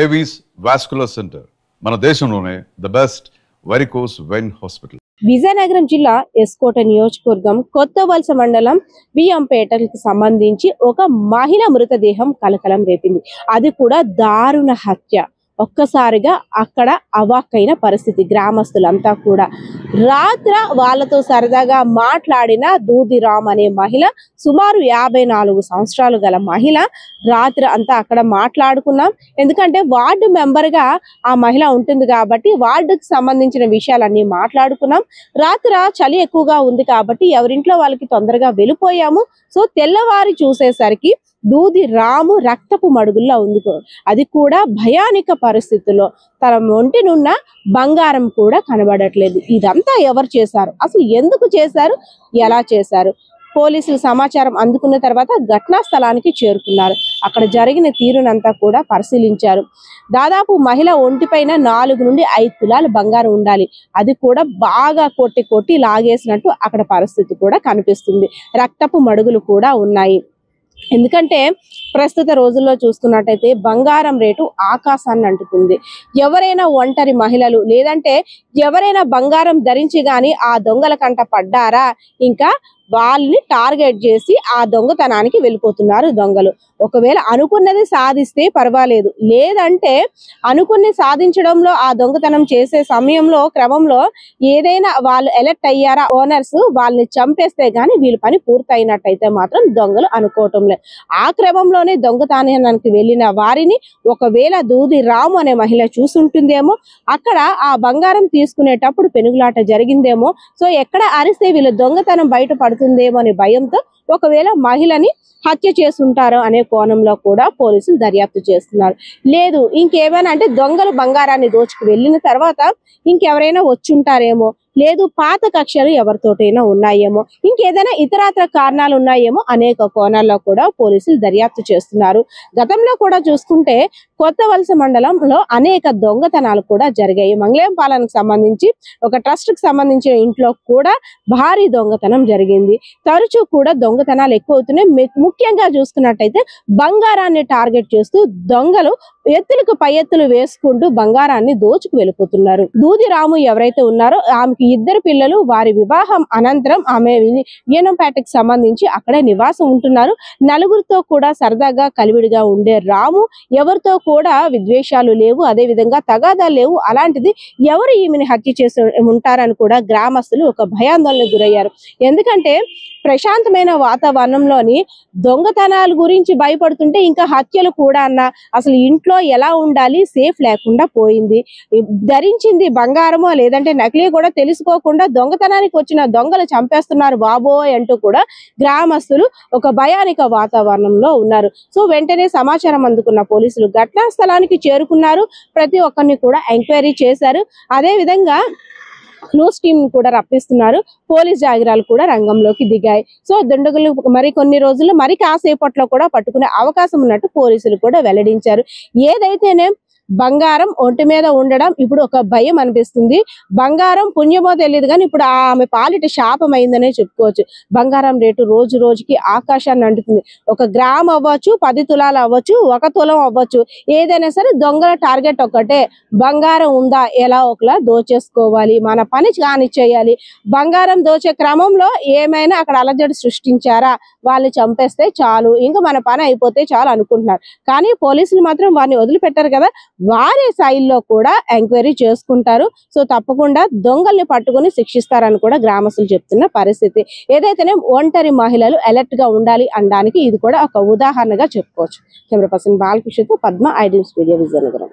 Avis vascular centre మన దేశంలోనే the best varicose vein hospital. Vizianagaram జిల్లా ఎస్కోట నియోజకవర్గం కొత్తవలస మండలం బియ్యంపేటకు సంబంధించి ఒక మహిళ మృతదేహం కలకలం రేపింది. అది కూడా దారుణ హత్య. ఒక్కసారిగా అక్కడ అవాక్కైన పరిస్థితి. గ్రామస్తులంతా కూడా రాత్ర వాళ్ళతో సరదాగా మాట్లాడిన దూదిరామ్ అనే మహిళ, సుమారు 54 సంవత్సరాలు గల మహిళ. రాత్రి అంతా అక్కడ మాట్లాడుకున్నాం. ఎందుకంటే వార్డు మెంబర్గా ఆ మహిళ ఉంటుంది కాబట్టి వార్డుకి సంబంధించిన విషయాలన్నీ మాట్లాడుకున్నాం. రాత్రి చలి ఎక్కువగా ఉంది కాబట్టి ఎవరింట్లో వాళ్ళకి తొందరగా వెళ్ళిపోయాము. సో తెల్లవారి చూసేసరికి దూది రాము రక్తపు మడుగుల్లో ఉంది. అది కూడా భయానిక పరిస్థితుల్లో. తన ఒంటినున్న బంగారం కూడా కనబడట్లేదు. ఇదంతా ఎవరు చేశారు, అసలు ఎందుకు చేశారు, ఎలా చేశారు? పోలీసులు సమాచారం అందుకున్న తర్వాత ఘటనా స్థలానికి చేరుకున్నారు. అక్కడ జరిగిన తీరునంతా కూడా పరిశీలించారు. దాదాపు మహిళ ఒంటిపైన 4 నుండి 5 తులాలు బంగారం ఉండాలి. అది కూడా బాగా కొట్టి లాగేసినట్టు అక్కడ పరిస్థితి కూడా కనిపిస్తుంది. రక్తపు మడుగులు కూడా ఉన్నాయి. ఎందుకంటే ప్రస్తుత రోజుల్లో చూసుకున్నట్టయితే బంగారం రేటు ఆకాశాన్ని అంటుతుంది. ఎవరైనా ఒంటరి మహిళలు లేదంటే ఎవరైనా బంగారం ధరించి గాని ఆ దొంగల కంట పడ్డారా, ఇంకా వాళ్ళని టార్గెట్ చేసి ఆ దొంగతనానికి వెళ్ళిపోతున్నారు దొంగలు. ఒకవేళ అనుకున్నది సాధిస్తే పర్వాలేదు, లేదంటే అనుకుని సాధించడంలో ఆ దొంగతనం చేసే సమయంలో క్రమంలో ఏదైనా వాళ్ళు ఎలర్ట్ అయ్యారా ఓనర్స్, వాళ్ళని చంపేస్తే గానీ వీళ్ళ పని పూర్తయినట్టయితే మాత్రం దొంగలు అనుకోవటం లేదు. ఆ క్రమంలోనే దొంగతనానికి వెళ్ళిన వారిని ఒకవేళ దూది రాము అనే మహిళ చూసుంటుందేమో, అక్కడ ఆ బంగారం తీసుకునేటప్పుడు పెనుగులాట జరిగిందేమో. సో ఎక్కడ అరిస్తే వీళ్ళ దొంగతనం బయట పడుతుందేమో అనే భయంతో ఒకవేళ మహిళని హత్య చేస్తుంటారు అనే కోణంలో కూడా పోలీసులు దర్యాప్తు చేస్తున్నారు. లేదు ఇంకేమైనా అంటే దొంగలు బంగారాన్ని దోచుకు వెళ్ళిన తర్వాత ఇంకెవరైనా వచ్చుంటారేమో, లేదు పాత కక్షలు ఎవరితోటైనా ఉన్నాయేమో, ఇంకేదైనా ఇతరాతర కారణాలు ఉన్నాయేమో అనేక కోణాల్లో కూడా పోలీసులు దర్యాప్తు చేస్తున్నారు. గతంలో కూడా చూసుకుంటే కొత్తవలస మండలంలో అనేక దొంగతనాలు కూడా జరిగాయి. మంగళం పాలనకు సంబంధించి ఒక ట్రస్ట్ కి సంబంధించిన ఇంట్లో కూడా భారీ దొంగతనం జరిగింది. తరచూ కూడా దొంగతనాలు ఎక్కువ అవుతున్నాయి. ముఖ్యంగా చూసుకున్నట్టయితే బంగారాన్ని టార్గెట్ చేస్తూ దొంగలు ఎత్తులకు పై ఎత్తులు వేసుకుంటూ బంగారాన్ని దోచుకు వెళ్ళిపోతున్నారు. దూది రాము ఎవరైతే ఉన్నారో ఆమెకి 2 పిల్లలు. వారి వివాహం అనంతరం ఆమె విజయనపేటకి సంబంధించి అక్కడే నివాసం ఉంటున్నారు. నలుగురితో కూడా సరదాగా కలివిడిగా ఉండే రాము ఎవరితో కూడా విద్వేషాలు లేవు, అదే విధంగా తగాదాలు లేవు. అలాంటిది ఎవరు ఈమెను హత్య చేసి ఉంటారని కూడా గ్రామస్తులు ఒక భయాందోళనకు గురయ్యారు. ఎందుకంటే ప్రశాంతమైన వాతావరణంలోని దొంగతనాల గురించి భయపడుతుంటే ఇంకా హత్యలు కూడా అసలు ఇంట్లో ఎలా ఉండాలి, సేఫ్ లేకుండా పోయింది. ధరించింది బంగారమో లేదంటే నకిలీ కూడా తెలుసుకోకుండా దొంగతనానికి వచ్చిన దొంగలు చంపేస్తున్నారు బాబోయ్ అంటూ కూడా గ్రామస్తులు ఒక భయానిక వాతావరణంలో ఉన్నారు. సో వెంటనే సమాచారం అందుకున్న పోలీసులు ఘటనా స్థలానికి చేరుకున్నారు. ప్రతి ఒక్కరిని కూడా ఎంక్వైరీ చేశారు. అదే విధంగా క్లోజ్ టీమ్ కూడా రప్పిస్తున్నారు. పోలీస్ జాగిరాలు కూడా రంగంలోకి దిగాయి. సో దుండగులు మరి కొన్ని రోజుల్లో మరి కాసేపట్లో కూడా పట్టుకునే అవకాశం ఉన్నట్టు పోలీసులు కూడా వెల్లడించారు. ఏదైతేనే బంగారం ఒంటి మీద ఉండడం ఇప్పుడు ఒక భయం అనిపిస్తుంది. బంగారం పుణ్యమో తెలియదు కానీ ఇప్పుడు ఆమె పాలిట శాపం అయిందనే చెప్పుకోవచ్చు. బంగారం రేటు రోజు రోజుకి ఆకాశాన్ని అంటుతుంది. 1 గ్రామ్ అవ్వచ్చు, 10 తులాలు అవ్వచ్చు, 1 తులం అవ్వచ్చు, ఏదైనా సరే దొంగల టార్గెట్ ఒకటే. బంగారం ఉందా ఎలా ఒకలా దోచేసుకోవాలి, మన పని కాని చేయాలి. బంగారం దోచే క్రమంలో ఏమైనా అక్కడ అలజడి సృష్టించారా, వాళ్ళని చంపేస్తే చాలు, ఇంకా మన పని అయిపోతే చాలు అనుకుంటున్నారు. కానీ పోలీసులు మాత్రం వారిని వదిలిపెట్టారు కదా, వారి స్థాయిల్లో కూడా ఎంక్వైరీ చేసుకుంటారు. సో తప్పకుండా దొంగల్ని పట్టుకుని శిక్షిస్తారని కూడా గ్రామస్తులు చెప్తున్న పరిస్థితి. ఏదైతేనే ఒంటరి మహిళలు అలర్ట్ గా ఉండాలి అనడానికి ఇది కూడా ఒక ఉదాహరణగా చెప్పుకోవచ్చు. కెమెరా పర్సన్ బాలకృష్ణతో Padma, I dreams media, Vizianagaram.